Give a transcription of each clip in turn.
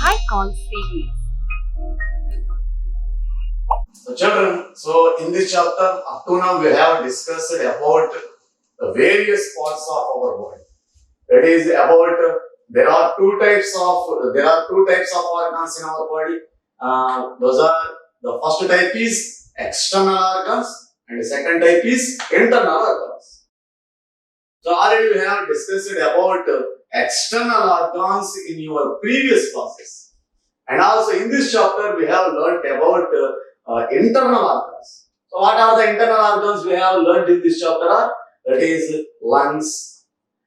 High Call series. So children, so in this chapter up to now we have discussed about the various parts of our body. That is about there are two types of organs in our body. Those are the first type is external organs and the second type is internal organs. So already we have discussed about external organs in your previous classes. And also in this chapter we have learnt about internal organs. So what are the internal organs we have learnt in this chapter? That is lungs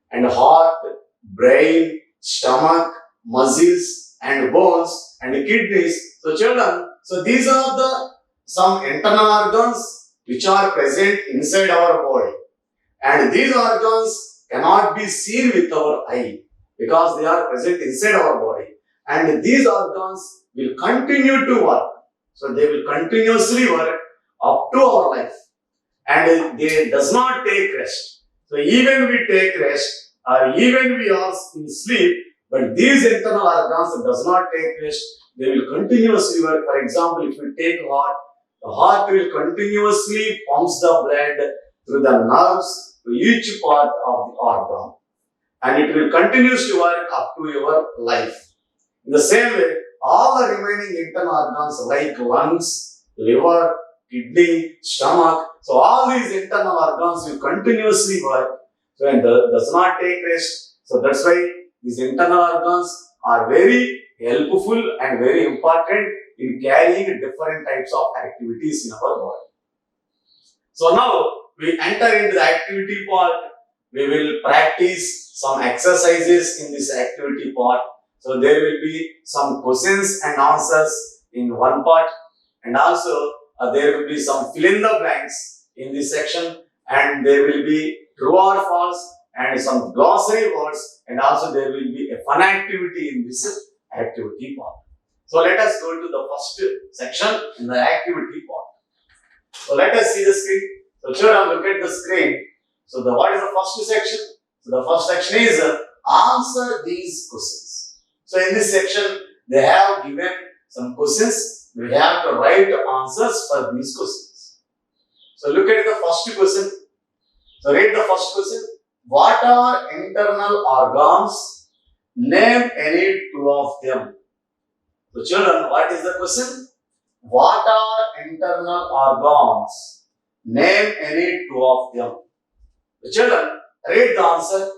and heart, brain, stomach, muscles and bones and kidneys. So children, so these are the some internal organs which are present inside our body. And these organs cannot be seen with our eye because they are present inside our body. And these organs will continue to work. So they will continuously work up to our life. And they does not take rest. So even we take rest or even we are in sleep, but these internal organs does not take rest. They will continuously work. For example, if we take heart, the heart will continuously pumps the blood through the nerves to each part of the organ. And it will continue to work up to your life. In the same way, all the remaining internal organs like lungs, liver, kidney, stomach, so all these internal organs will continuously work. So and does not take rest. So that's why these internal organs are very helpful and very important in carrying different types of activities in our body. So now we enter into the activity part. We will practice some exercises in this activity part. So there will be some questions and answers in one part, and also there will be some fill in the blanks in this section, and there will be true or false and some glossary words, and also there will be a fun activity in this activity part. So let us go to the first section in the activity part. So let us see the screen. So children, look at the screen. So what is the first section? So the first section is answer these questions. So in this section, they have given some questions. We have to write answers for these questions. So look at the first question. So read the first question. What are internal organs? Name any two of them. So children, what is the question? What are internal organs? Name any two of them. So children, read the answer.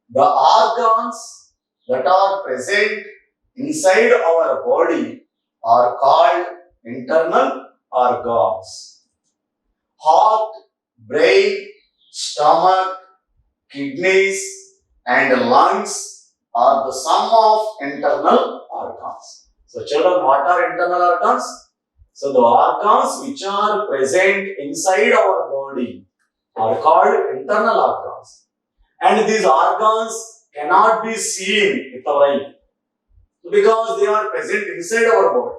The organs that are present inside our body are called internal organs. Heart, brain, stomach, kidneys and lungs are the sum of internal organs. So children, what are internal organs? So the organs which are present inside our body are called internal organs. And these organs cannot be seen with our eye because they are present inside our body.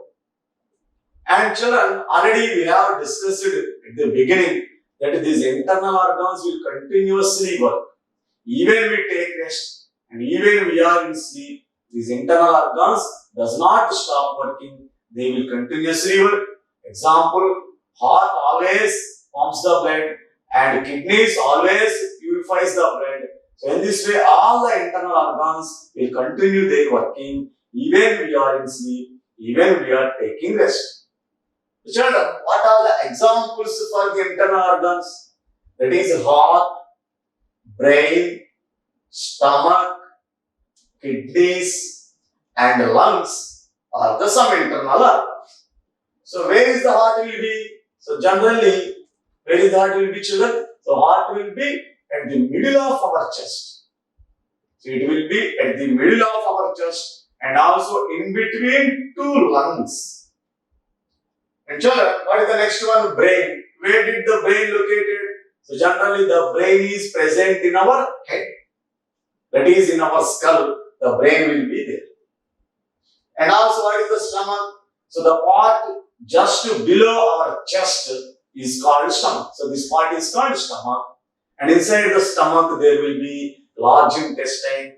And children, already we have discussed at the beginning that these internal organs will continuously work. Even we take rest and even we are in sleep, these internal organs does not stop working. They will continuously work. Example, heart always pumps the blood and kidneys always purifies the blood. So in this way, all the internal organs will continue their working even we are in sleep, even we are taking rest. Children, what are the examples for the internal organs? That is heart, brain, stomach, kidneys and lungs are the some internal organs. So where is the heart will be? So generally, where is the heart will be, children? So heart will be at the middle of our chest. So it will be at the middle of our chest and also in between two lungs. And children, what is the next one? Brain. Where did the brain located? So generally the brain is present in our head. That is in our skull, the brain will be there. And also what is the stomach? So the part just below our chest is called stomach. So this part is called stomach. And inside the stomach there will be large intestine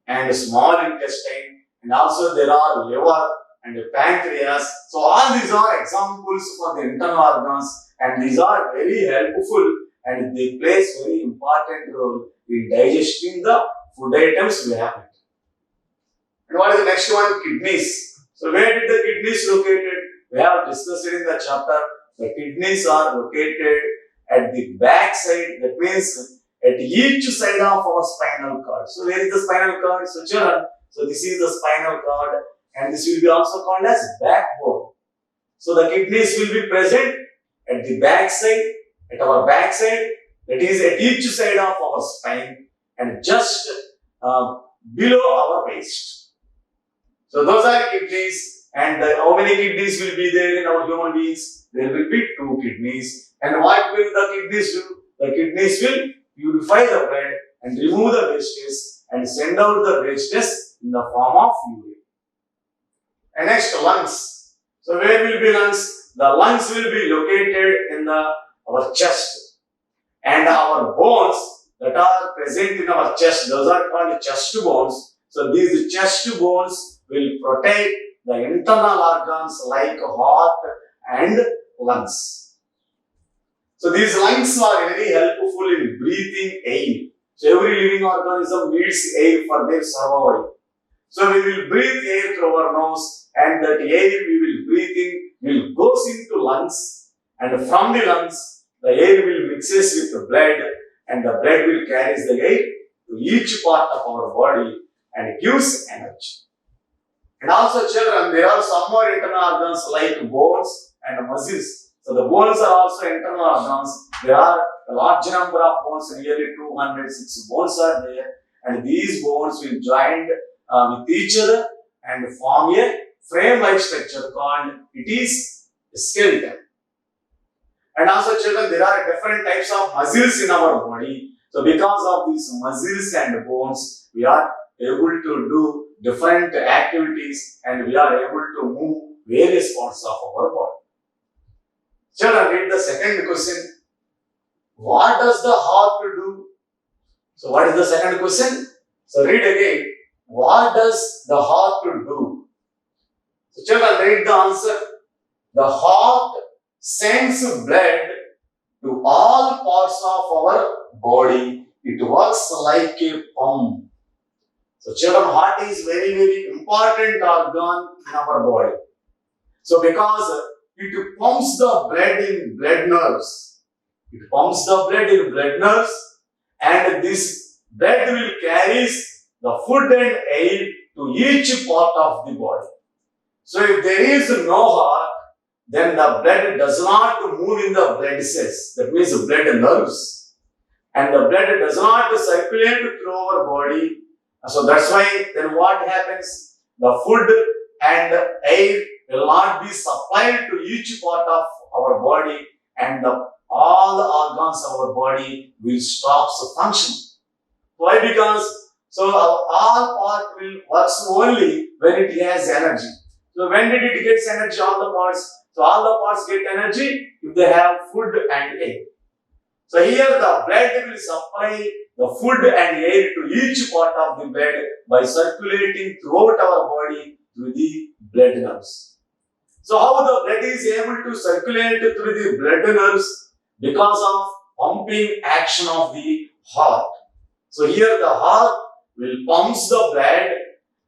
and small intestine and also there are liver and pancreas. So all these are examples for the internal organs, and these are very helpful and they plays very important role in digesting the food items we have. And what is the next one? Kidneys. So where did the kidneys located? We have discussed it in the chapter. The kidneys are located at the back side. That means at each side of our spinal cord. So where is the spinal cord? So children, so this is the spinal cord, and this will be also called as backbone. So the kidneys will be present at the back side, at our back side, that is at each side of our spine, and just below our waist. So those are kidneys, and how many kidneys will be there in our human beings? There will be 2 kidneys. And what will the kidneys do? The kidneys will purify the blood and remove the wastes and send out the wastes in the form of urine. And next, lungs. So where will be lungs? The lungs will be located in our chest, and our bones that are present in our chest, those are called chest bones. So these chest bones will protect the internal organs like heart and lungs. So these lungs are very helpful in breathing air. So every living organism needs air for their survival. So we will breathe air through our nose, and that air we will breathe in will goes into lungs, and from the lungs the air will mixes with the blood, and the blood will carries the air to each part of our body and gives energy. And also children, there are some more internal organs like bones and muscles. So the bones are also internal organs. There are a large number of bones, nearly 206 bones are there, and these bones will join with each other and form a frame-like structure called it is skeleton. And also children, there are different types of muscles in our body. So because of these muscles and bones, we are able to do different activities, and we are able to move various parts of our body. Children, read the second question. What does the heart do? So what is the second question? So read again. What does the heart do? So children, read the answer. The heart sends blood to all parts of our body. It works like a pump. So children, heart is very, very important organ in our body. So because it pumps the blood in blood nerves. It pumps the blood in blood nerves, and this blood will carry the food and air to each part of the body. So if there is no heart, then the blood does not move in the blood cells. That means the blood nerves. And the blood does not circulate through our body. So that's why then what happens? The food and air will not be supplied to each part of our body, and all the organs of our body will stop functioning. Why? Because all part will works only when it has energy. So when did it get energy? All the parts. So all the parts get energy if they have food and air. So here the blood will supply the food and air to each part of the blood by circulating throughout our body through the blood nerves. So how the blood is able to circulate through the blood nerves? Because of pumping action of the heart. So here the heart will pumps the blood,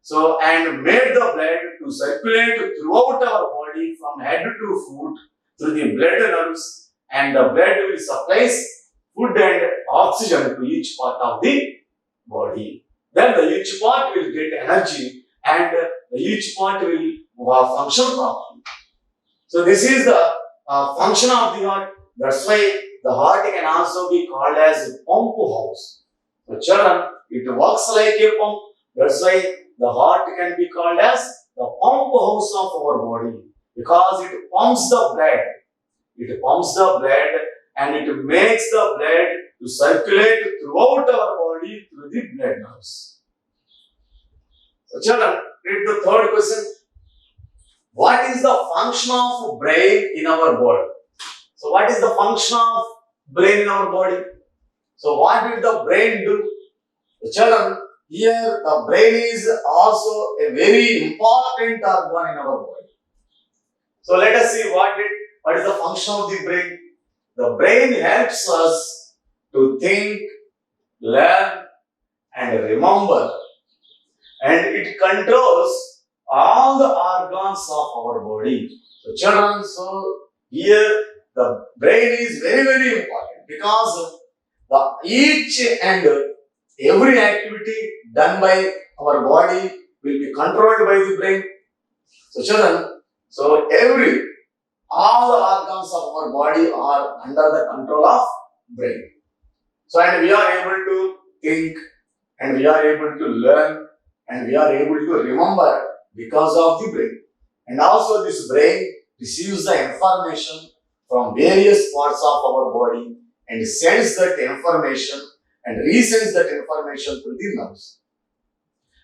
so and made the blood to circulate throughout our body from head to foot through the blood nerves, and the blood will supply food and oxygen to each part of the body. Then each part will get energy, and each part will function properly. So this is the function of the heart. That's why the heart can also be called as a pump house. So children, it works like a pump. That's why the heart can be called as the pump house of our body, because it pumps the blood. It pumps the blood, and it makes the blood to circulate throughout our body through the blood nerves. So children, read the third question. What is the function of brain in our body? So what is the function of brain in our body? So what did the brain do? The children, here the brain is also a very important organ in our body. So let us see what is the function of the brain. The brain helps us to think, learn, and remember, and it controls all the organs of our body. So children, so here the brain is very, very important because each and every activity done by our body will be controlled by the brain. So children, so all the organs of our body are under the control of brain. So and we are able to think, and we are able to learn, and we are able to remember because of the brain. And also this brain receives the information from various parts of our body and sends that information and resends that information to the nerves.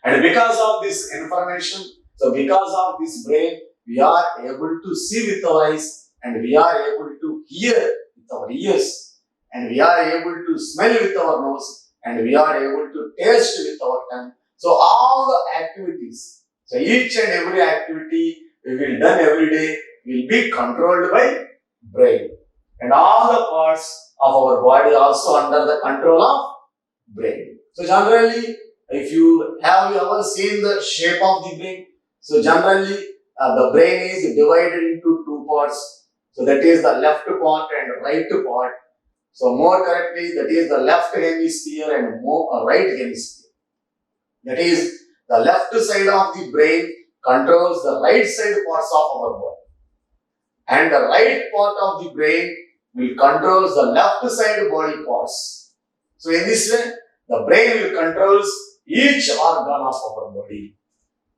And because of this information, so because of this brain, we are able to see with our eyes, and we are able to hear with our ears, and we are able to smell with our nose, and we are able to taste with our tongue. So all the activities, so each and every activity we will done every day will be controlled by brain. And all the parts of our body also under the control of brain. So generally, if you have ever seen the shape of the brain, so generally the brain is divided into two parts. So that is the left part and right part. So more correctly, that is the left hemisphere and right hemisphere. That is the left side of the brain controls the right side parts of our body, and the right part of the brain will controls the left side body parts. So in this way, the brain will controls each organ of our body.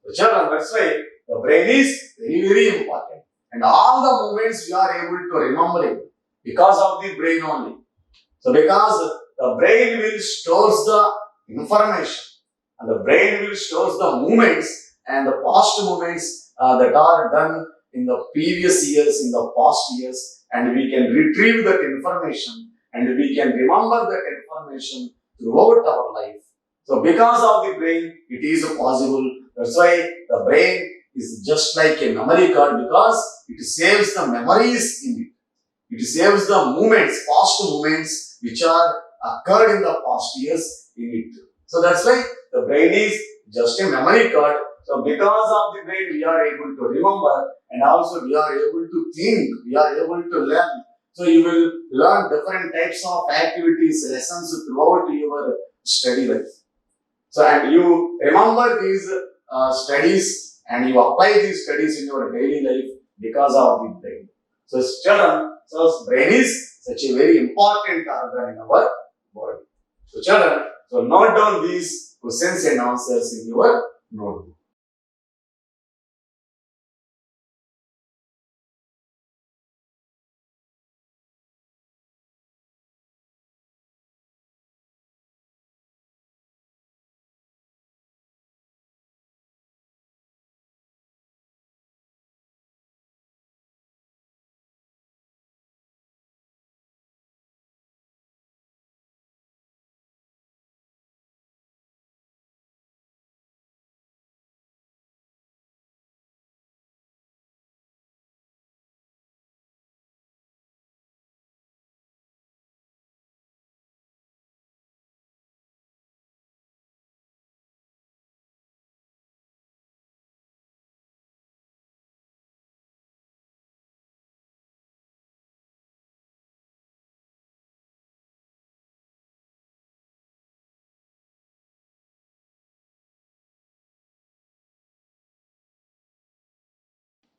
So children, that's why the brain is very, very important. And all the movements we are able to remember it because of the brain only. So because the brain will stores the information, and the brain will stores the movements and the past movements that are done in the previous years, in the past years, and we can retrieve that information and we can remember that information throughout our life. So because of the brain, it is possible. That's why the brain is just like a memory card, because it saves the memories in it. It saves the moments, past moments which are occurred in the past years in it. So that's why the brain is just a memory card. So because of the brain, we are able to remember, and also we are able to think, we are able to learn. So you will learn different types of activities, lessons throughout your study life. So and you remember these studies, and you apply these studies in your daily life because of the brain. So children, so brain is such a very important organ in our body. So children, so note down these questions and answers in your notebook.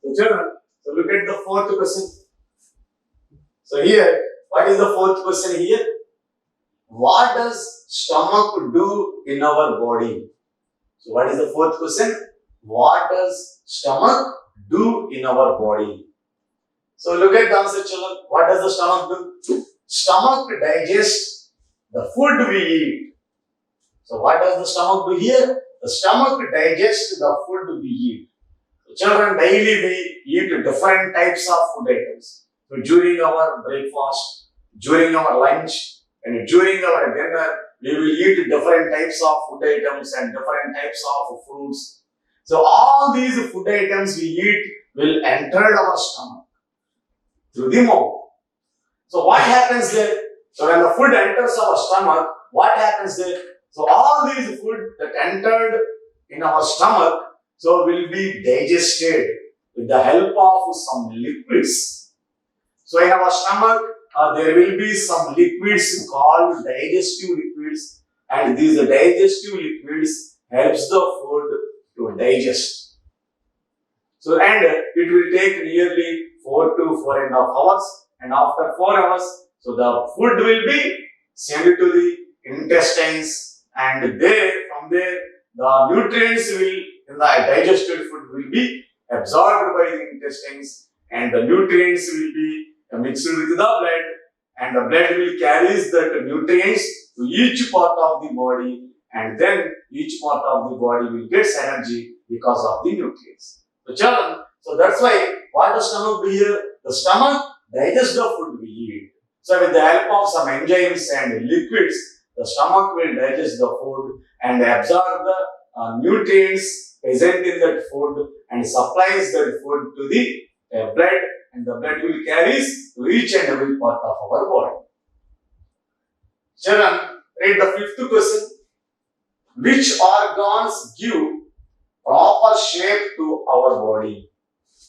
So children, so look at the fourth question. So here, what is the fourth question here? What does stomach do in our body? So what is the fourth question? What does stomach do in our body? So look at the answer, children. What does the stomach do? Stomach digests the food we eat. So what does the stomach do here? The stomach digests the food we eat. So children, daily we eat different types of food items. So during our breakfast, during our lunch, and during our dinner, we will eat different types of food items and different types of fruits. So all these food items we eat will enter our stomach through the mouth. So what happens there? So when the food enters our stomach, what happens there? So all these food that entered in our stomach, so will be digested with the help of some liquids. So in our stomach, there will be some liquids called digestive liquids, and these digestive liquids helps the food to digest. So and it will take nearly 4 to 4.5 hours, and after 4 hours, so the food will be sent to the intestines, and there from there the nutrients will in the digested food will be absorbed by the intestines, and the nutrients will be mixed with the blood, and the blood will carries that nutrients to each part of the body, and then each part of the body will get energy because of the nutrients. So children, so that's why what the stomach do here? The stomach digests the food we eat. So with the help of some enzymes and liquids, the stomach will digest the food and absorb the nutrients present in that food and supplies that food to the blood, and the blood will carries to each and every part of our body. Children, read the fifth question. Which organs give proper shape to our body?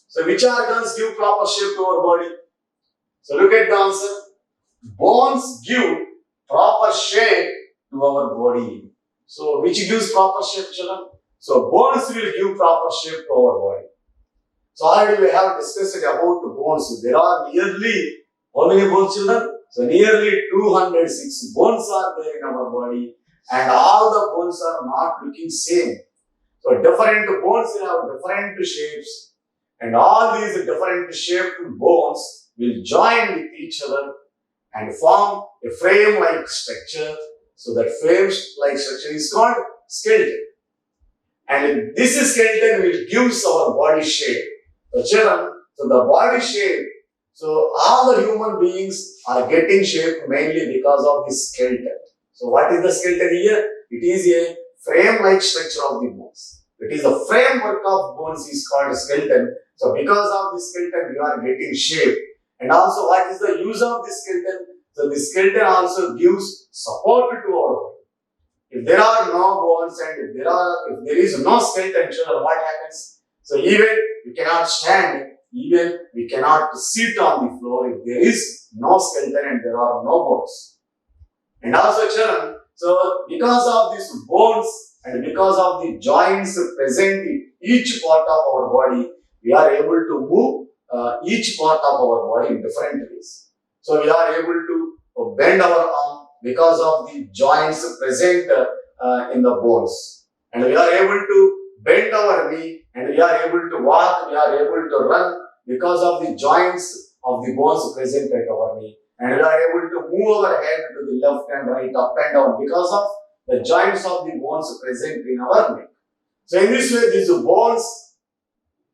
So which organs give proper shape to our body? So look at the answer. Bones give proper shape to our body. So which gives proper shape, children? So bones will give proper shape to our body. So already we have discussed about the bones. There are nearly how many bones, children? So nearly 206 bones are there in our body, and all the bones are not looking same. So different bones will have different shapes, and all these different shaped bones will join with each other and form a frame-like structure. So that frame-like structure is called skeleton. And this skeleton will give our body shape. So children, so the body shape, so all the human beings are getting shape mainly because of the skeleton. So what is the skeleton here? It is a frame-like structure of the bones. It is the framework of bones is called skeleton. So because of the skeleton, we are getting shape. And also, what is the use of the skeleton? So the skeleton also gives support to our body. If there are no bones and if there is no skeleton, children, what happens? So even we cannot stand, even we cannot sit on the floor if there is no skeleton and there are no bones. And also, children, so because of these bones and because of the joints present in each part of our body, we are able to move each part of our body in different ways. So we are able to bend our arm because of the joints present in the bones. And we are able to bend our knee, and we are able to walk, we are able to run because of the joints of the bones present at our knee. And we are able to move our head to the left and right, up and down because of the joints of the bones present in our neck. So in this way, these bones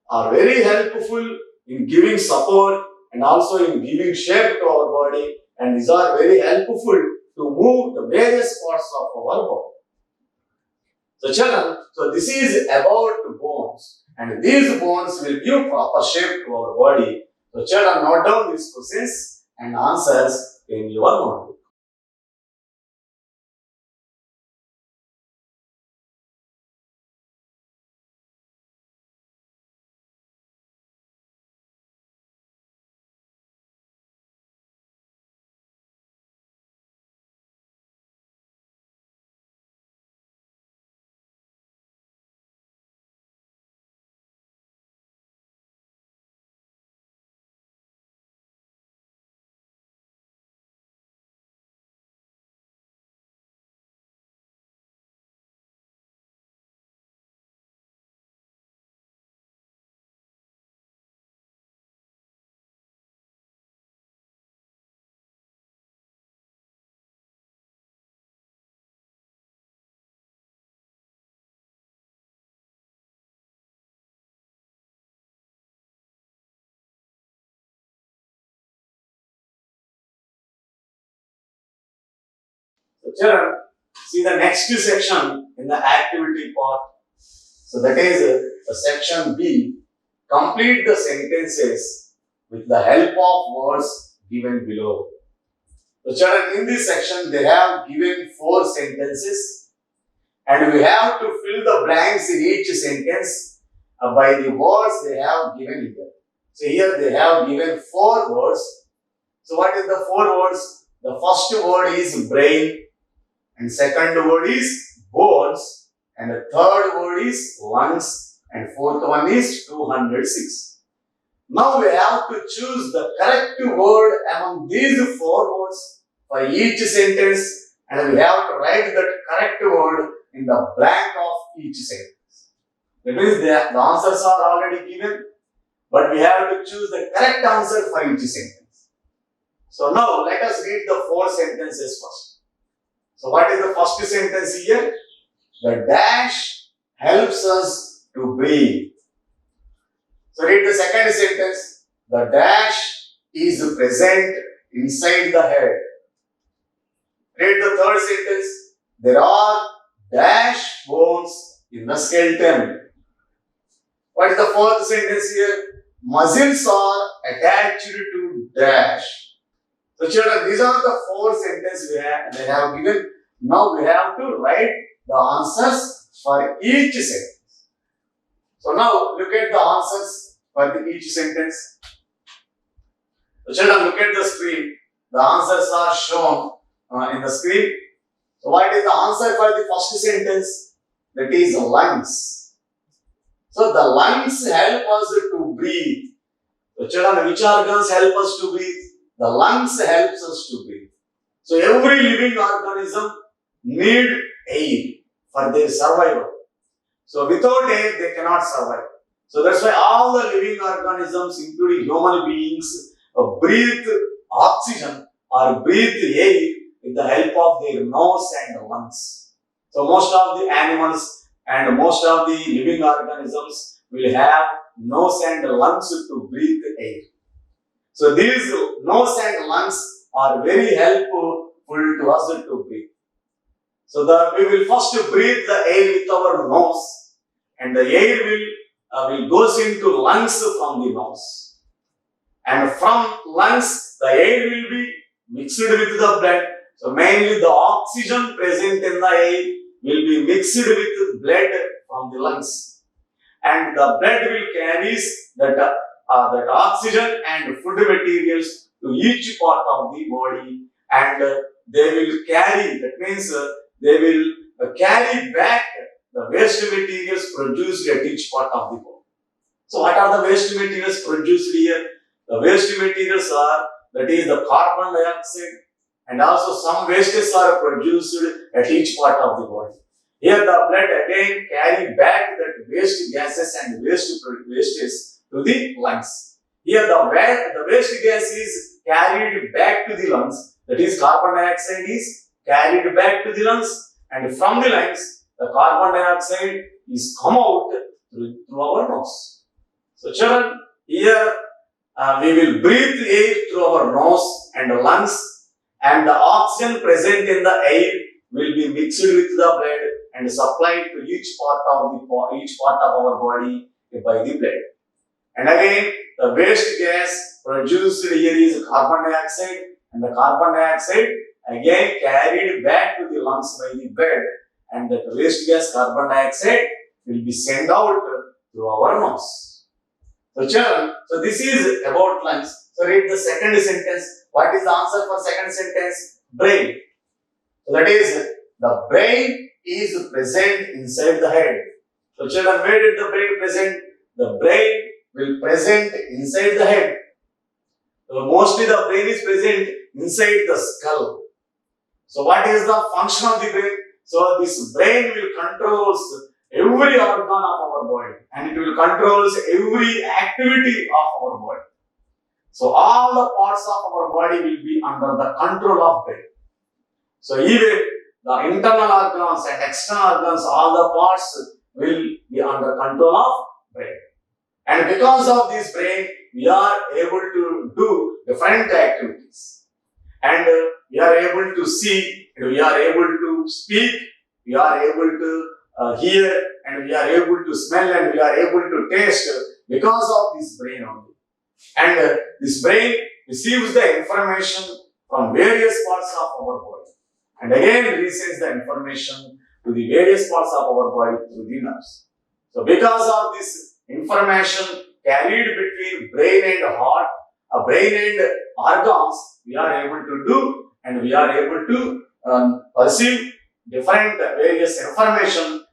are very helpful in giving support and also in giving shape to our body, and these are very helpful to move the various parts of our body. So children, so this is about bones, and these bones will give proper shape to our body. So children, note down these questions and answers in your notebook. So children, see the next section in the activity part. So that is section B. Complete the sentences with the help of words given below. So children, in this section they have given 4 sentences and we have to fill the blanks in each sentence by the words they have given here. So here they have given 4 words. So what is the 4 words? The first word is brain, and second word is bones, and the third word is lungs, and fourth one is 206. Now we have to choose the correct word among these 4 words for each sentence, and we have to write that correct word in the blank of each sentence. That means the answers are already given, but we have to choose the correct answer for each sentence. So now let us read the 4 sentences first. So what is the first sentence here? The dash helps us to breathe. So read the second sentence. The dash is present inside the head. Read the third sentence. There are dash bones in the skeleton. What is the fourth sentence here? Muscles are attached to dash. So children, these are the 4 sentences they have given. Now we have to write the answers for each sentence. So now look at the answers for each sentence. So children, look at the screen. The answers are shown in the screen. So what is the answer for the first sentence? That is lungs. So the lungs help us to breathe. So children, which organs help us to breathe? The lungs helps us to breathe. So every living organism need air for their survival. So without air, they cannot survive. So that's why all the living organisms, including human beings, breathe oxygen or breathe air with the help of their nose and lungs. So most of the animals and most of the living organisms will have nose and lungs to breathe air. So these nose and lungs are very helpful to us to breathe. So we will first breathe the air with our nose, and the air will goes into lungs from the nose. And from lungs, the air will be mixed with the blood. So mainly the oxygen present in the air will be mixed with blood from the lungs. And the blood will carry that oxygen and food materials to each part of the body, and they will carry, that means they will carry back the waste materials produced at each part of the body. So what are the waste materials produced here? The waste materials are, that is the carbon dioxide, and also some wastes are produced at each part of the body. Here the blood again carry back that waste gases and wastes to the lungs. Here the waste gas is carried back to the lungs, that is carbon dioxide is carried back to the lungs, and from the lungs the carbon dioxide is come out through our nose. So children, here we will breathe air through our nose and lungs, and the oxygen present in the air will be mixed with the blood and supplied to each part of our body by the blood. And again, the waste gas produced here is carbon dioxide, and the carbon dioxide again carried back to the lungs by the blood, and that waste gas carbon dioxide will be sent out through our nose. So children, so this is about lungs. So read the second sentence. What is the answer for second sentence? Brain. So that is, the brain is present inside the head. So children, where did the brain present? The brain will present inside the head. So mostly the brain is present inside the skull. So what is the function of the brain? So this brain will control every organ of our body, and it will control every activity of our body. So all the parts of our body will be under the control of brain. So even the internal organs and external organs, all the parts will be under control of brain. And because of this brain, we are able to do different activities. And we are able to see, and we are able to speak, we are able to hear, and we are able to smell, and we are able to taste because of this brain only. And this brain receives the information from various parts of our body, and again resends the information to the various parts of our body through the nerves. So because of this information carried between brain and heart, brain and organs, we are able to do, and we are able to perceive different various information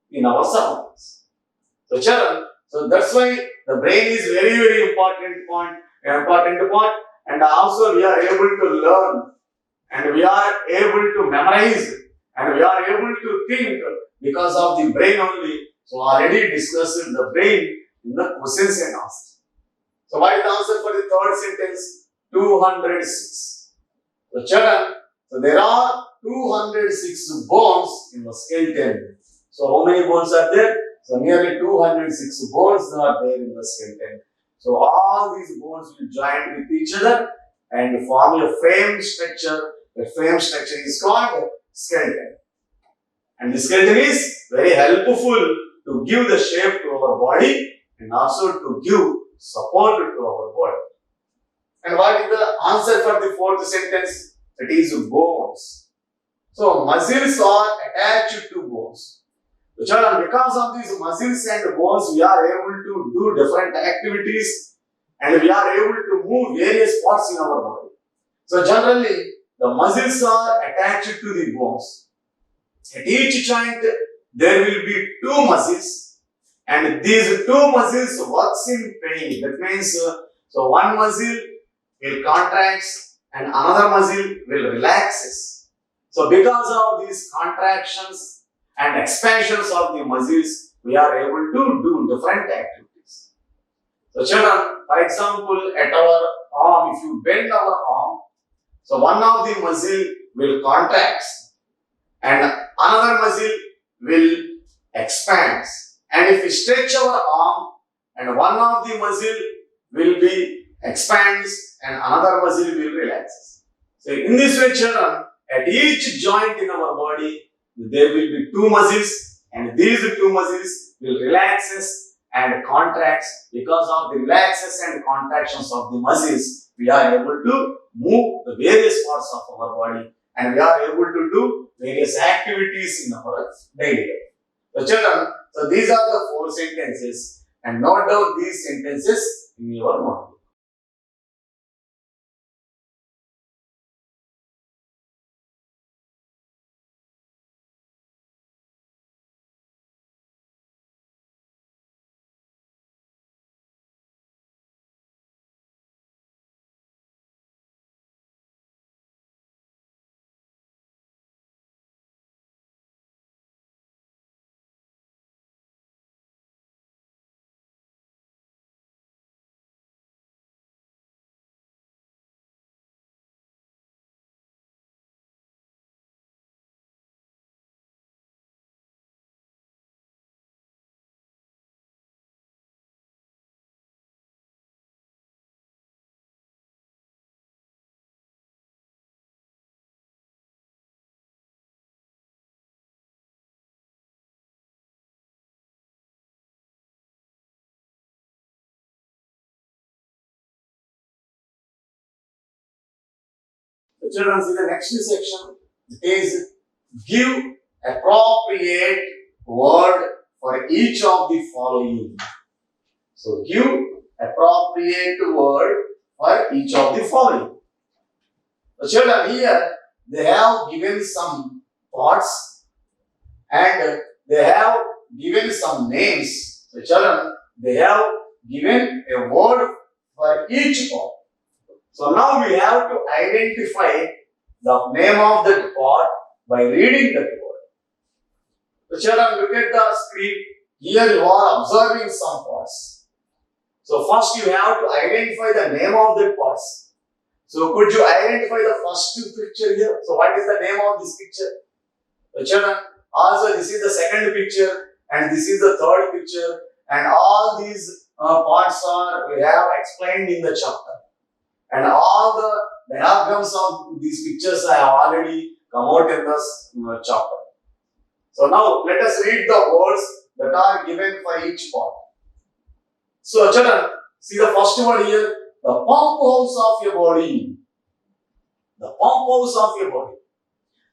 in our surroundings. So children, so that's why the brain is very, very important part, and also we are able to learn, and we are able to memorize, and we are able to think because of the brain only. So already discussed the brain in the questions and answers. So what is the answer for the third sentence? 206. So children, so there are 206 bones in the skeleton. So how many bones are there? So nearly 206 bones are there in the skeleton. So all these bones will join with each other and form a frame structure. The frame structure is called skeleton. And the skeleton is very helpful to give the shape to our body and also to give support to our body. And what is the answer for the fourth sentence? It is bones. So muscles are attached to bones. So children, because of these muscles and bones, we are able to do different activities, and we are able to move various parts in our body. So generally, the muscles are attached to the bones. At each joint, there will be two muscles, and these two muscles works in pain. That means, so one muscle will contract and another muscle will relaxes. So because of these contractions and expansions of the muscles, we are able to do different activities. So children, for example, at our arm, if you bend our arm, so one of the muscle will contract and another muscle will expand. And if we stretch our arm, and one of the muscle will be expands and another muscle will relax. So in this way, children, at each joint in our body, there will be two muscles, and these two muscles will relaxes and contracts. Because of the relaxes and contractions of the muscles, we are able to move the various parts of our body, and we are able to do various activities in our daily life. So children, so these are the four sentences, and note down these sentences in your notebook. So children, see the next section is give appropriate word for each of the following. So give appropriate word for each of the following. So children, here they have given some thoughts and they have given some names. So children, they have given a word for each part. So now we have to identify the name of that part by reading that word. So children, look at the screen. Here you are observing some parts. So first you have to identify the name of that parts. So could you identify the first picture here? So what is the name of this picture? So children, also this is the second picture and this is the third picture, and all these parts are we have explained in the chapter. And all diagrams of these pictures I have already come out in this chapter. So now let us read the words that are given for each part. So children, see the first word here, the pump house of your body. The pump house of your body.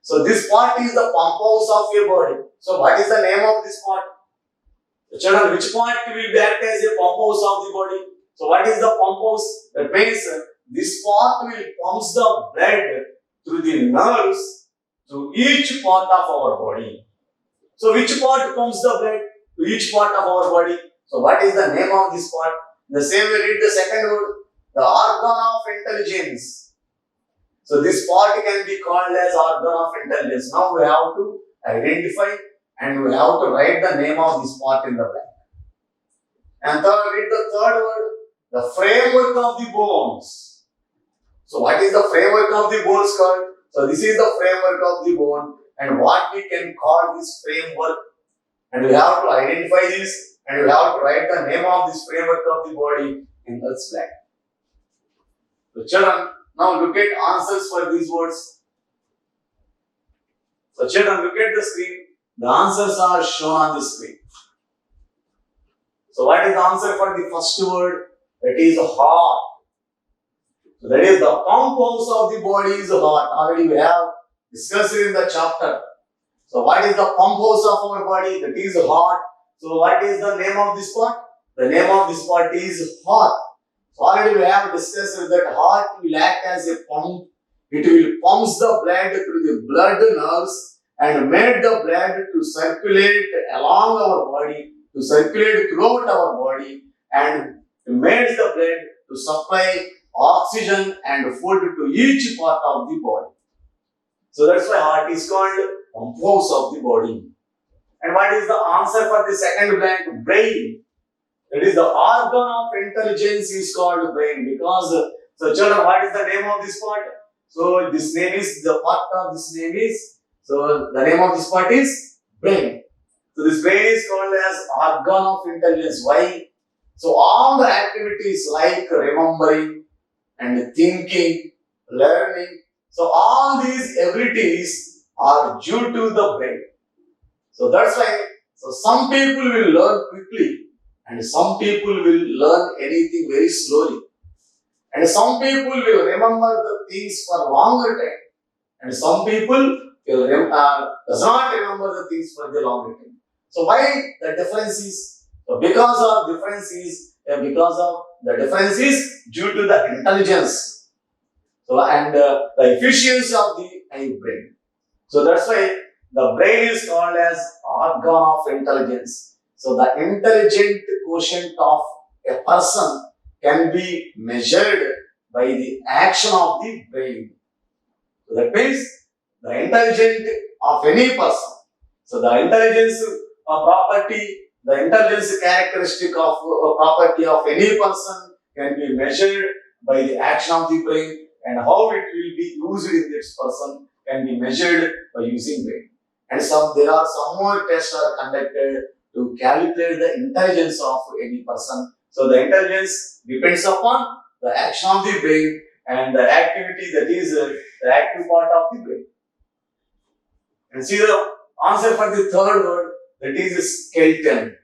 So this part is the pump house of your body. So what is the name of this part? So children, which part will act as a pump house of the body? So what is the pump house? That means this part will pumps the blood through the nerves to each part of our body. So which part pumps the blood to each part of our body? So what is the name of this part? The same way read the second word, the organ of intelligence. So this part can be called as organ of intelligence. Now we have to identify and we have to write the name of this part in the blank. And third, read the third word, the framework of the bones. So what is the framework of the bones called? So this is the framework of the bone and what we can call this framework. And we have to identify this and we have to write the name of this framework of the body in the blank. So children, now look at answers for these words. So children, look at the screen. The answers are shown on the screen. So what is the answer for the first word? That is heart. So that is the pump house of the body is heart. Already we have discussed it in the chapter. So what is the pump house of our body? That is heart. So what is the name of this part? The name of this part is heart. So already we have discussed that heart will act as a pump. It will pumps the blood through the blood nerves and made the blood to circulate along our body, to circulate throughout our body and made the blood to supply oxygen and food to each part of the body. So that's why heart is called pump house of the body. And what is the answer for the second blank? Brain. That is the organ of intelligence is called brain because, so children, what is the name of this part? So this name is, the part of this name is, so the name of this part is brain. So this brain is called as organ of intelligence. Why? So all the activities like remembering and thinking, learning, so all these abilities are due to the brain. So that's why, so some people will learn quickly and some people will learn anything very slowly. And some people will remember the things for longer time. And some people will does not remember the things for the longer time. So why the difference is? So because of difference is due to the intelligence. So and the efficiency of the brain. So that's why the brain is called as organ of intelligence. So the intelligent quotient of a person can be measured by the action of the brain. So that means the intelligence of any person. So the intelligence property, the intelligence characteristic of property of any person can be measured by the action of the brain, and how it will be used in this person can be measured by using brain. And there are some more tests are conducted to calculate the intelligence of any person. So the intelligence depends upon the action of the brain and the activity, that is the active part of the brain. And see the answer for the third word, that is skeleton.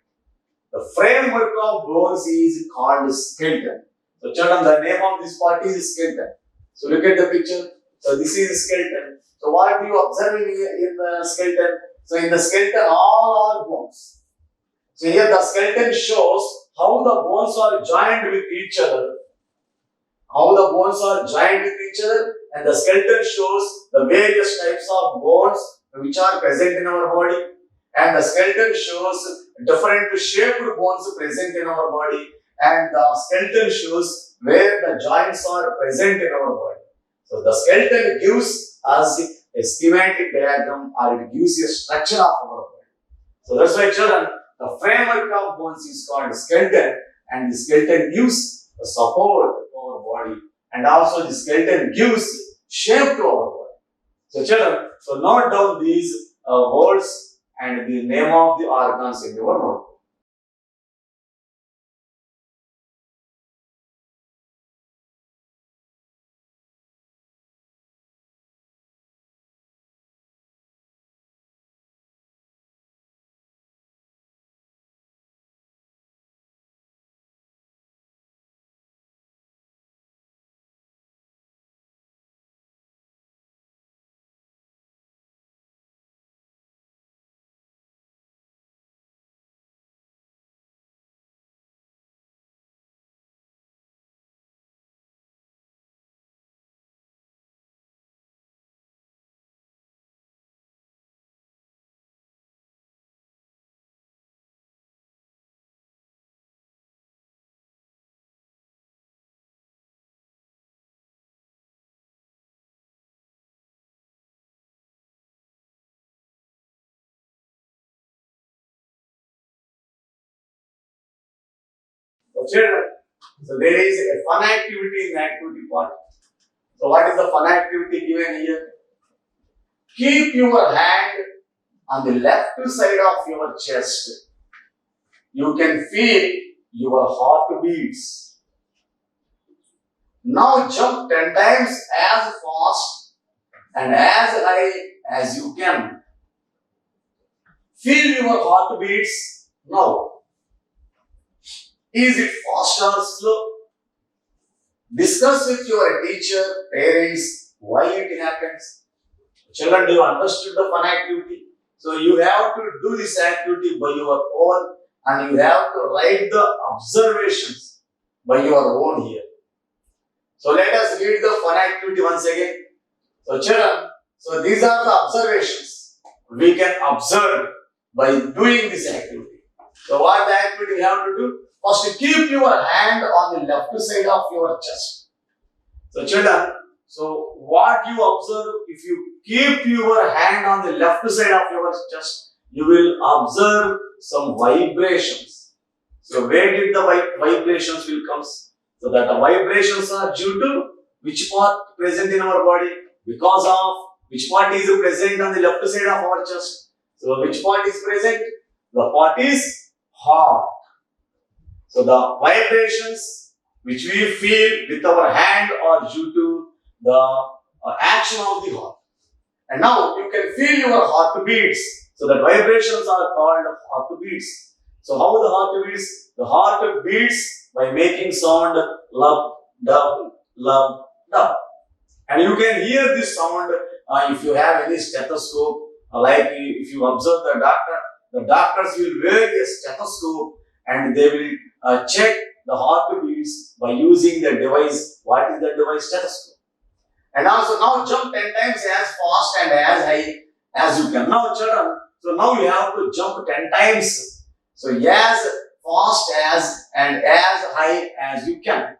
The framework of bones is called skeleton. So children, the name of this part is skeleton. So look at the picture. So this is skeleton. So what do you observe in the skeleton? So in the skeleton, all are bones. So here the skeleton shows how the bones are joined with each other. How the bones are joined with each other, and the skeleton shows the various types of bones which are present in our body. And the skeleton shows different shaped bones present in our body. And the skeleton shows where the joints are present in our body. So the skeleton gives us a schematic diagram, or it gives a structure of our body. So that's why children, the framework of bones is called skeleton, and the skeleton gives the support to our body, and also the skeleton gives shape to our body. So children, so note down these words and the name of the organs in your notebook. So children, so there is a fun activity in the activity part. So what is the fun activity given here? Keep your hand on the left side of your chest. You can feel your heartbeats. Now jump 10 times as fast and as high as you can. Feel your heartbeats now. Is it fast or slow? Discuss with your teacher, parents, why it happens. Children, do you understood the fun activity? So you have to do this activity by your own and you have to write the observations by your own here. So let us read the fun activity once again. So children, so these are the observations we can observe by doing this activity. So what the activity we have to do? First, keep your hand on the left side of your chest. So children, so what you observe, if you keep your hand on the left side of your chest, you will observe some vibrations. So where did the vibrations will come? So that the vibrations are due to which part present in our body? Because of which part is present on the left side of our chest? So which part is present? The part is heart. So the vibrations which we feel with our hand are due to the action of the heart. And now you can feel your heartbeats. So the vibrations are called heartbeats. So how the heart beats? The heart beats by making sound lub, dub, lub, dub. And you can hear this sound if you have any stethoscope. Like if you observe the doctors will wear a stethoscope and they will check the heartbeats by using the device. What is the device? Stethoscope. And also now jump 10 times as fast and as high as you can. Now children, so now you have to jump 10 times. So as fast as and as high as you can.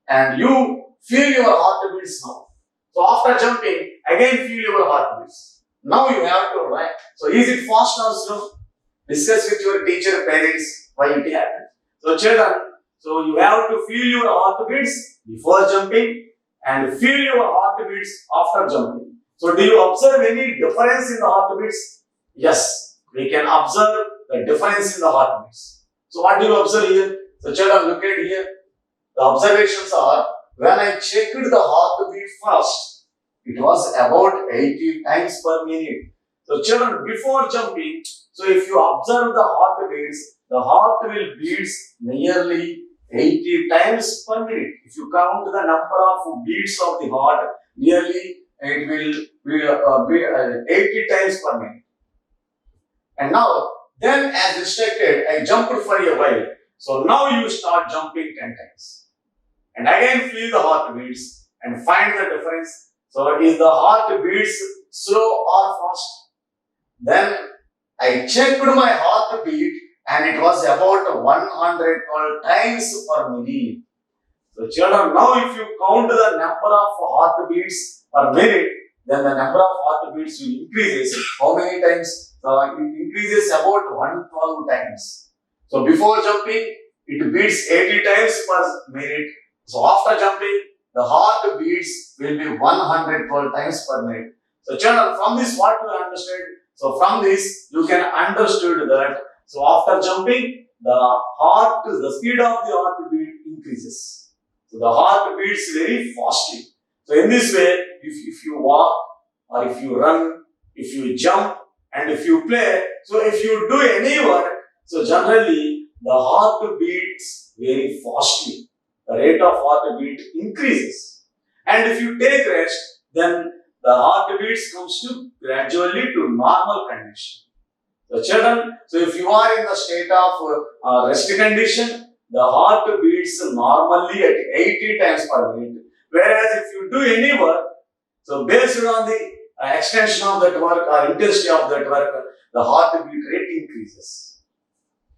And you feel your heartbeats now. So after jumping, again feel your heartbeats. Now you have to write. So is it fast or slow? Discuss with your teacher, parents, why it happened. So children, so you have to feel your heartbeats before jumping and feel your heartbeats after jumping. So do you observe any difference in the heartbeats? Yes, we can observe the difference in the heartbeats. So what do you observe here? So children, look at here. The observations are, when I checked the heartbeat first, it was about 80 times per minute. So children, before jumping, so if you observe the heartbeats, the heart will beat nearly 80 times per minute. If you count the number of beats of the heart, nearly it will be 80 times per minute. And now, then as instructed, I jumped for a while. So now you start jumping 10 times. And again feel the heartbeats and find the difference. So is the heartbeats slow or fast? Then I checked my heartbeat and it was about 112 times per minute. So children, now if you count the number of heartbeats per minute, then the number of heartbeats will increase. How many times? So it increases about 112 times. So before jumping, it beats 80 times per minute. So after jumping, the heart beats will be 112 times per minute. So children, from this what you understand? So from this you can understood that so after jumping, the speed of the heartbeat increases. So the heart beats very fastly. So in this way, if you walk or if you run, if you jump and if you play, so if you do any work, so generally the heart beats very fastly. The rate of heartbeat increases. And if you take rest, then the heartbeats comes to gradually to normal condition. So children, so if you are in the state of rest condition, the heart beats normally at 80 times per minute. Whereas if you do any work, so based on the extension of that work or intensity of that work, the heartbeat rate increases.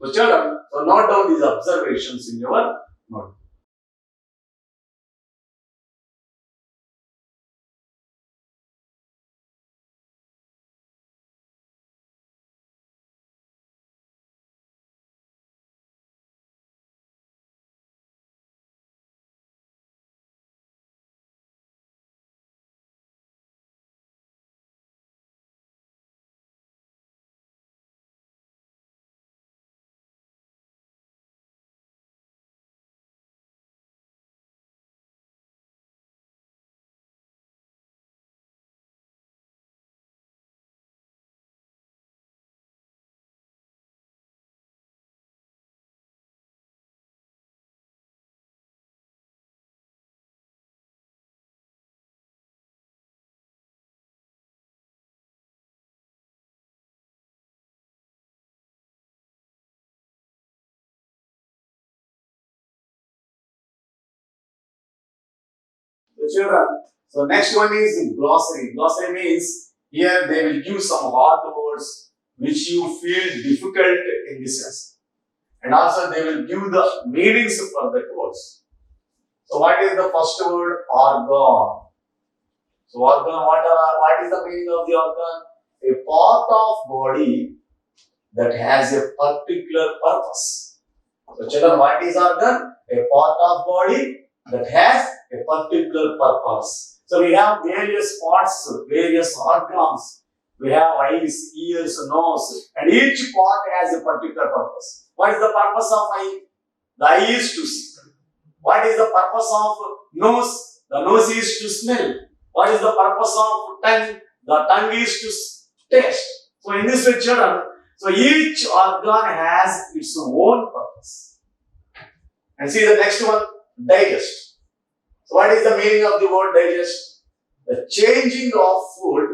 So children, so note down these observations in your notebook. The children. So next one is glossary. Glossary means here they will give some hard words which you feel difficult in this lesson. And also they will give the meanings for that words. So what is the first word? Organ. So organ, what is the meaning of the organ? A part of body that has a particular purpose. So children, what is organ? A part of body that has a particular purpose. So we have various parts, various organs. We have eyes, ears, nose, and each part has a particular purpose. What is the purpose of eye? The eye is to see. What is the purpose of nose? The nose is to smell. What is the purpose of tongue? The tongue is to taste. So in this way, children, so each organ has its own purpose. And see the next one, digest. So what is the meaning of the word digest? The changing of food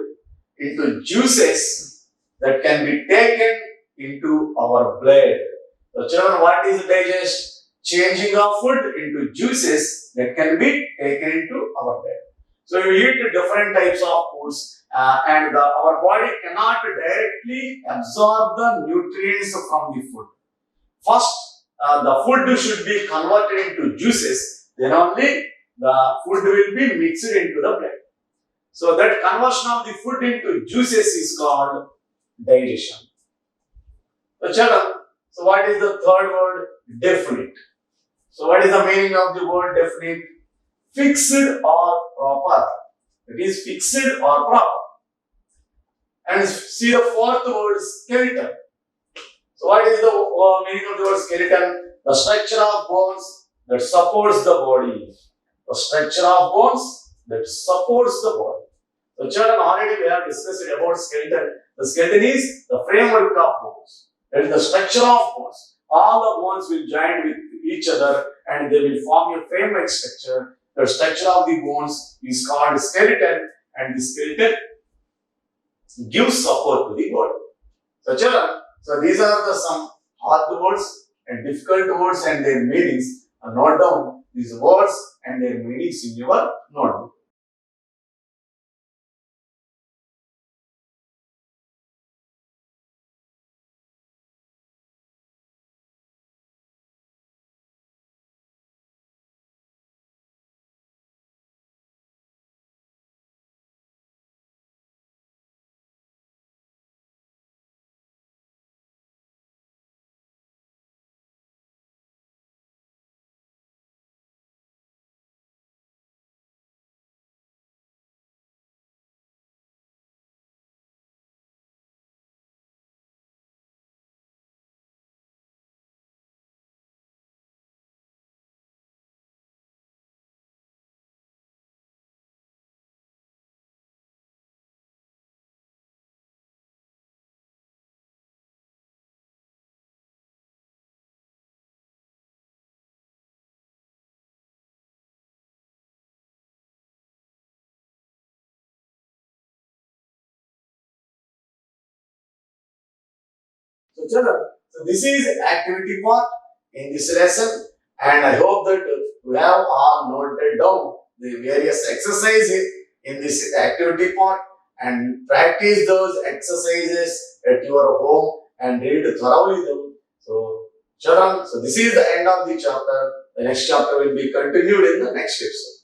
into juices that can be taken into our blood. So children, what is digest? Changing of food into juices that can be taken into our blood. So you eat different types of foods and our body cannot directly absorb the nutrients from the food. First, the food should be converted into juices, then only the food will be mixed into the blood. So that conversion of the food into juices is called digestion. So children, so what is the third word? Definite. So what is the meaning of the word definite? Fixed or proper. It is fixed or proper. And see the fourth word, skeleton. So what is the meaning of the word skeleton? The structure of bones that supports the body. The structure of bones that supports the body. So children, already we have discussed about skeleton. The skeleton is the framework of bones. That is the structure of bones. All the bones will join with each other and they will form a frame-like structure. The structure of the bones is called skeleton, and the skeleton gives support to the body. So children, so these are the some hard words and difficult words and their meanings. Note down these words and their meanings in your notebook. So children, so this is activity part in this lesson, and I hope that you have all noted down the various exercises in this activity part and practice those exercises at your home and read thoroughly them. So children, so this is the end of the chapter. The next chapter will be continued in the next episode.